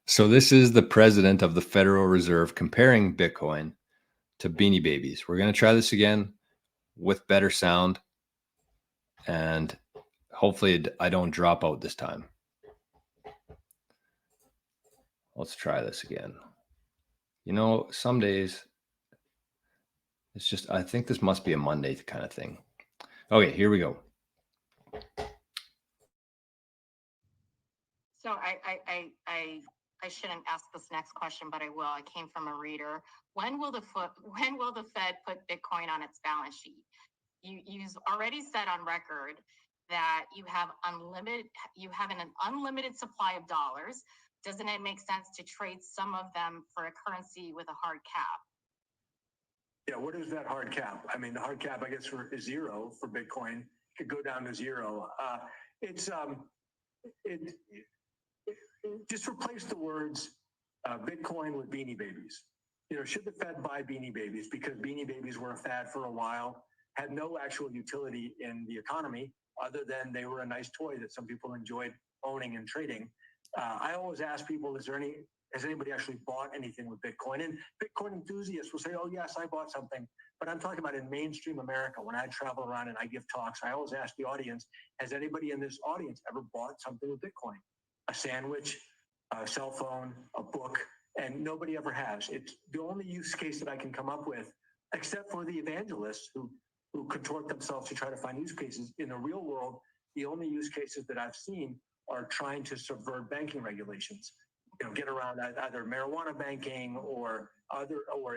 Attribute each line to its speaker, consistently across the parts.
Speaker 1: So this is the president of the Federal Reserve comparing Bitcoin to Beanie Babies. We're going to try this again with better sound, and hopefully I don't drop out this time. Let's try this again. You know, some days it's just, I think this must be a Monday kind of thing. Okay, here we go.
Speaker 2: So I shouldn't ask this next question, but I will. I came from a reader. When will the Fed put Bitcoin on its balance sheet? You've already said on record that you have an unlimited supply of dollars. Doesn't it make sense to trade some of them for a currency with a hard cap?
Speaker 3: Yeah, what is that hard cap? I mean, the hard cap, I guess, is zero for Bitcoin. It could go down to zero. Just replace the words Bitcoin with Beanie Babies. You know, should the Fed buy Beanie Babies? Because Beanie Babies were a fad for a while, had no actual utility in the economy other than they were a nice toy that some people enjoyed owning and trading. I always ask people, has anybody actually bought anything with Bitcoin? And Bitcoin enthusiasts will say, oh, yes, I bought something. But I'm talking about in mainstream America. When I travel around and I give talks, I always ask the audience, has anybody in this audience ever bought something with Bitcoin? A sandwich, a cell phone, a book, and nobody ever has. It's the only use case that I can come up with, except for the evangelists who contort themselves to try to find use cases. In the real world, the only use cases that I've seen are trying to subvert banking regulations. You know, get around either marijuana banking or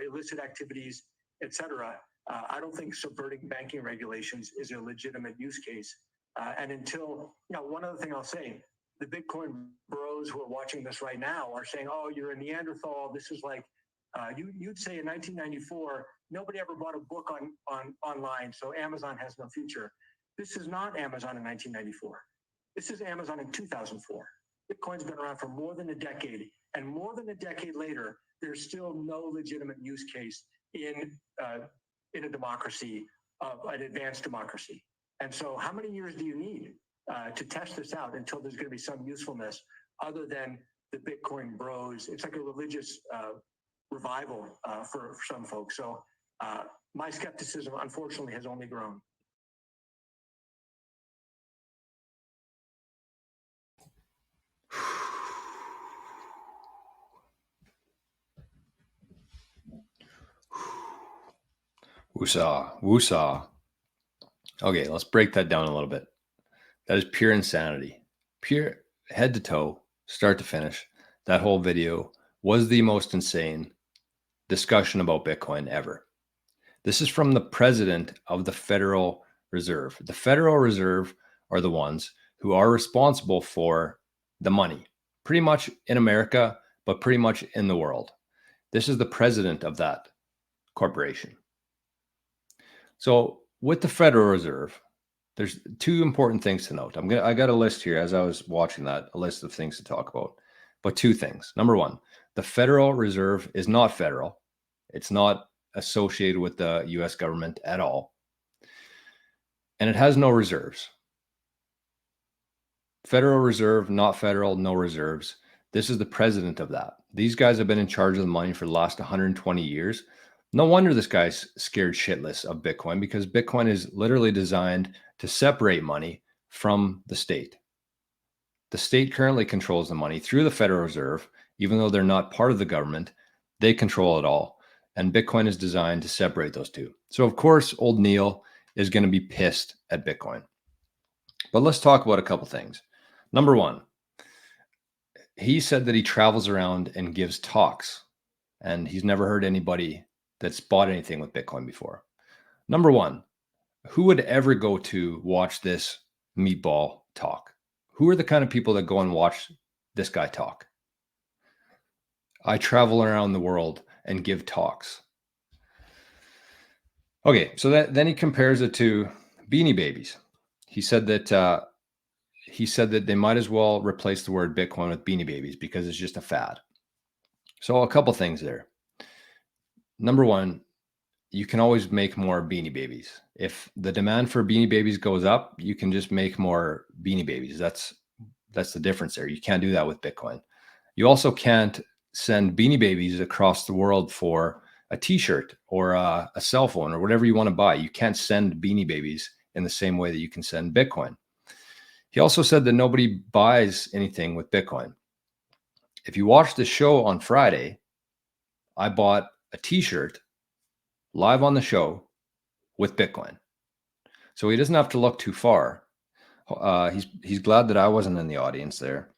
Speaker 3: illicit activities, et cetera. I don't think subverting banking regulations is a legitimate use case. And until, one other thing I'll say, the Bitcoin bros who are watching this right now are saying, oh, you're a Neanderthal. This is like, you'd say in 1994, nobody ever bought a book online, so Amazon has no future. This is not Amazon in 1994. This is Amazon in 2004. Bitcoin's been around for more than a decade, and more than a decade later, there's still no legitimate use case in a democracy, an advanced democracy. And so how many years do you need to test this out until there's going to be some usefulness other than the Bitcoin bros? It's like a religious revival for some folks. So my skepticism, unfortunately, has only grown.
Speaker 1: Woosah, woosah. Okay, let's break that down a little bit. That is pure insanity. Pure head to toe, start to finish. That whole video was the most insane discussion about Bitcoin ever. This is from the president of the Federal Reserve. The Federal Reserve are the ones who are responsible for the money, pretty much in America, but pretty much in the world. This is the president of that corporation. So with the Federal Reserve, there's two important things to note. I got a list here as I was watching that, a list of things to talk about. But two things. Number one, the Federal Reserve is not federal. It's not associated with the US government at all. And it has no reserves. Federal Reserve, not federal, no reserves. This is the president of that. These guys have been in charge of the money for the last 120 years. No wonder this guy's scared shitless of Bitcoin, because Bitcoin is literally designed to separate money from the state. The state currently controls the money through the Federal Reserve. Even though they're not part of the government, they control it all. And Bitcoin is designed to separate those two. So of course, old Neil is going to be pissed at Bitcoin. But let's talk about a couple things. Number one, he said that he travels around and gives talks, and he's never heard anybody that's bought anything with Bitcoin before. Number one, who would ever go to watch this meatball talk? Who are the kind of people that go and watch this guy talk? I travel around the world and give talks. Okay, so then he compares it to Beanie Babies. He said that they might as well replace the word Bitcoin with Beanie Babies because it's just a fad. So a couple things there. Number one, you can always make more Beanie Babies. If the demand for Beanie Babies goes up, you can just make more Beanie Babies. That's the difference there. You can't do that with Bitcoin. You also can't send Beanie Babies across the world for a t-shirt or a cell phone or whatever you want to buy. You can't send Beanie Babies in the same way that you can send Bitcoin. He also said that nobody buys anything with Bitcoin. If you watch the show on Friday, I bought a t-shirt live on the show with Bitcoin. So he doesn't have to look too far. He's glad that I wasn't in the audience there.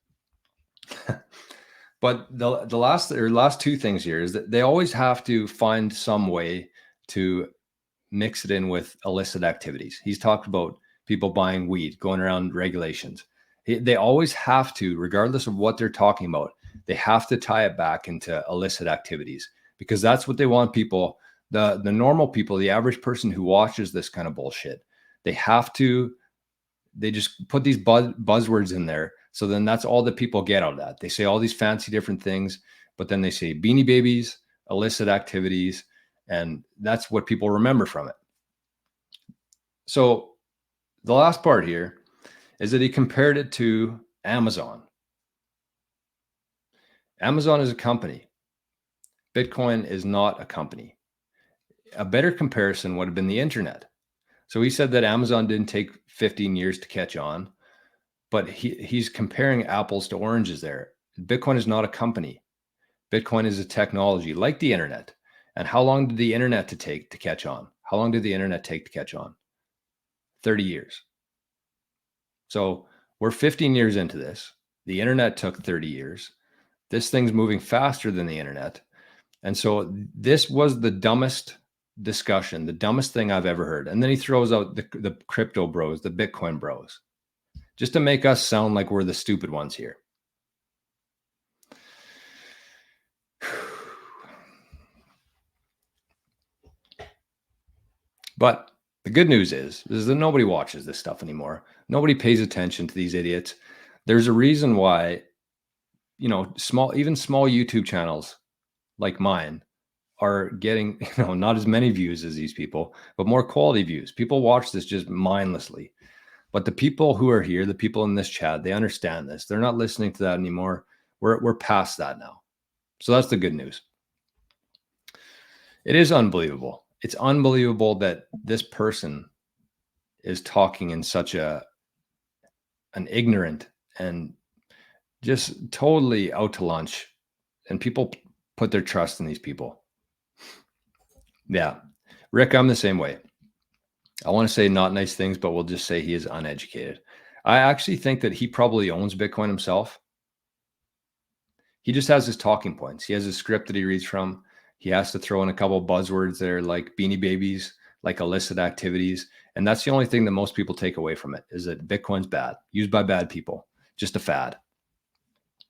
Speaker 1: But the last two things here is that they always have to find some way to mix it in with illicit activities. He's talked about people buying weed, going around regulations. They always have to, regardless of what they're talking about, they have to tie it back into illicit activities, because that's what they want people, the normal people, the average person who watches this kind of bullshit. They just put these buzzwords in there. So then that's all that people get out of that. They say all these fancy different things, but then they say Beanie Babies, illicit activities, and that's what people remember from it. So the last part here is that he compared it to Amazon. Amazon is a company. Bitcoin is not a company. A better comparison would have been the internet. So he said that Amazon didn't take 15 years to catch on, but he's comparing apples to oranges there. Bitcoin is not a company. Bitcoin is a technology like the internet. And how long did the internet take to catch on? How long did the internet take to catch on? 30 years. So we're 15 years into this. The internet took 30 years. This thing's moving faster than the internet. And so this was the dumbest discussion, the dumbest thing I've ever heard. And then he throws out the crypto bros, the Bitcoin bros, just to make us sound like we're the stupid ones here. But the good news is that nobody watches this stuff anymore. Nobody pays attention to these idiots. There's a reason why, even small YouTube channels like mine are getting, not as many views as these people, but more quality views. People watch this just mindlessly. But the people who are here, the people in this chat, they understand this. They're not listening to that anymore. We're past that now. So that's the good news. It is unbelievable. It's unbelievable that this person is talking in such an ignorant and just totally out to lunch, and people put their trust in these people. Yeah. Rick, I'm the same way. I want to say not nice things, but we'll just say he is uneducated. I actually think that he probably owns Bitcoin himself. He just has his talking points. He has a script that he reads from. He has to throw in a couple of buzzwords there, like Beanie Babies, like illicit activities. And that's the only thing that most people take away from it, is that Bitcoin's bad, used by bad people, just a fad.